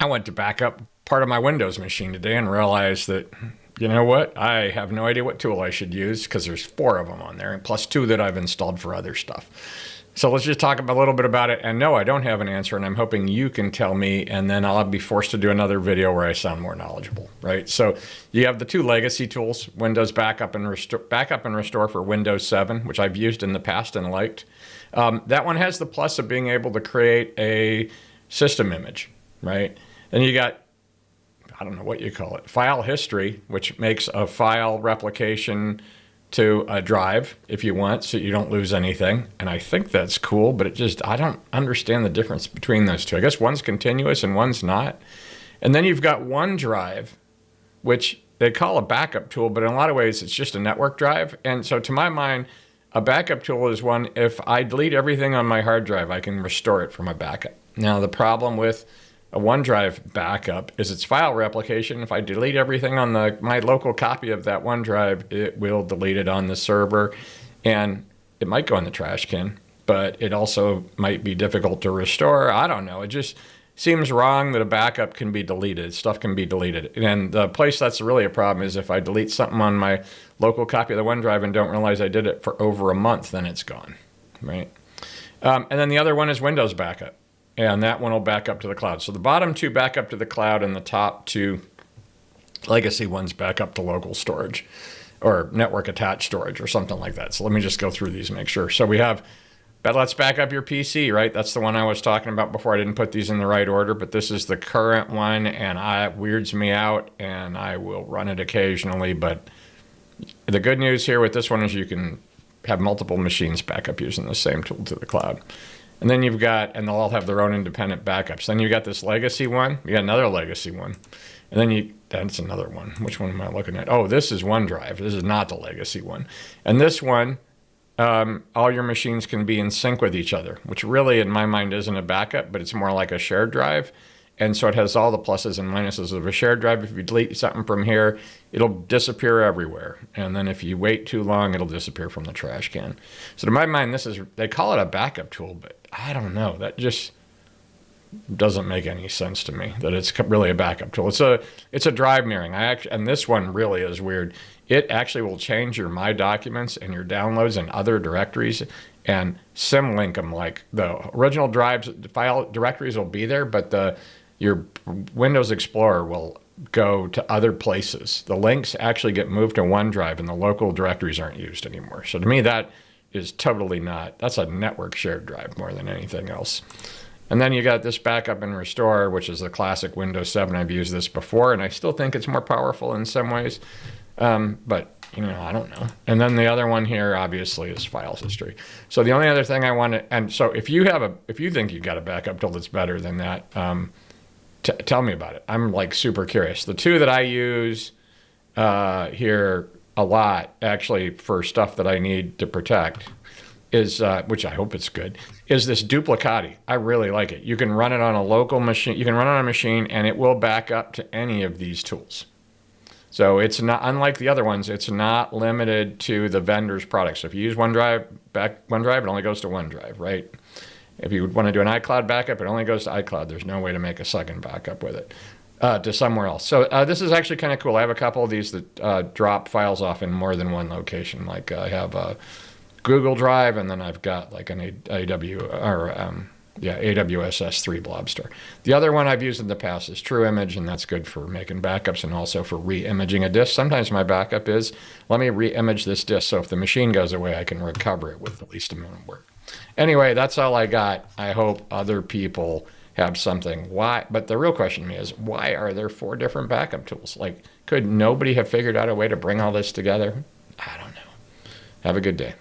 I went to back up part of my Windows machine today and realized that, you know what? I have no idea what tool I should use because there's 4 of them on there, and plus 2 that I've installed for other stuff. So let's just talk a little bit about it. And no, I don't have an answer, and I'm hoping you can tell me, and then I'll be forced to do another video where I sound more knowledgeable, right? So you have the 2 legacy tools, Windows Backup and Restore for Windows 7, which I've used in the past and liked. That one has the plus of being able to create a system image, right? Then you got, I don't know what you call it, file history, which makes a file replication to a drive if you want, so you don't lose anything. And I think that's cool, but I don't understand the difference between those two. I guess one's continuous and one's not. And then you've got OneDrive, which they call a backup tool, but in a lot of ways it's just a network drive. And so to my mind, a backup tool is one, if I delete everything on my hard drive, I can restore it from a backup. Now the problem with a OneDrive backup is its file replication. If I delete everything on my local copy of that OneDrive, it will delete it on the server, and it might go in the trash can, but it also might be difficult to restore. I don't know. It just seems wrong that a backup can be deleted. Stuff can be deleted. And the place that's really a problem is if I delete something on my local copy of the OneDrive and don't realize I did it for over a month, then it's gone, right? And then the other one is Windows Backup, and that one will back up to the cloud. So the bottom 2 back up to the cloud, and the top 2 legacy ones back up to local storage or network attached storage or something like that. So let me just go through these and make sure. So we have, let's back up your PC, right? That's the one I was talking about before. I didn't put these in the right order, but this is the current one, and it weirds me out, and I will run it occasionally. But the good news here with this one is you can have multiple machines back up using the same tool to the cloud. And then you've got, and they'll all have their own independent backups. Then you've got this legacy one. You got another legacy one. And then that's another one. Which one am I looking at? Oh, this is OneDrive. This is not the legacy one. And this one, all your machines can be in sync with each other, which really, in my mind, isn't a backup, but it's more like a shared drive. And so it has all the pluses and minuses of a shared drive. If you delete something from here, it'll disappear everywhere. And then if you wait too long, it'll disappear from the trash can. So to my mind, they call it a backup tool, but I don't know. That just doesn't make any sense to me, that it's really a backup tool. It's a drive mirroring. And this one really is weird. It actually will change your My Documents and your downloads and other directories and symlink them. Like the original drives, file directories will be there, but your Windows Explorer will go to other places. The links actually get moved to OneDrive, and the local directories aren't used anymore. So to me, that is totally not. That's a network shared drive more than anything else. And then you got this Backup and Restore, which is the classic Windows 7. I've used this before, and I still think it's more powerful in some ways. But I don't know. And then the other one here, obviously, is File History. So the only other thing I want to, and so if you think you've got a backup tool that's better than that, tell me about it. I'm like super curious. The 2 that I use here a lot, actually, for stuff that I need to protect, is which I hope it's good, is this Duplicati. I really like it. You can run it on a local machine. You can run it on a machine, and it will back up to any of these tools. So it's not, unlike the other ones, it's not limited to the vendor's products. So if you use OneDrive, it only goes to OneDrive, right? If you want to do an iCloud backup, it only goes to iCloud. There's no way to make a second backup with it to somewhere else. So this is actually kind of cool. I have a couple of these that drop files off in more than one location. Like I have a Google Drive, and then I've got like an AWS S3 blob store. The other one I've used in the past is TrueImage, and that's good for making backups and also for re-imaging a disk. Sometimes my backup is, let me re-image this disk, so if the machine goes away, I can recover it with the least amount of work. Anyway, that's all I got. I hope other people have something. Why? But the real question to me is, why are there 4 different backup tools? Like, could nobody have figured out a way to bring all this together? I don't know. Have a good day.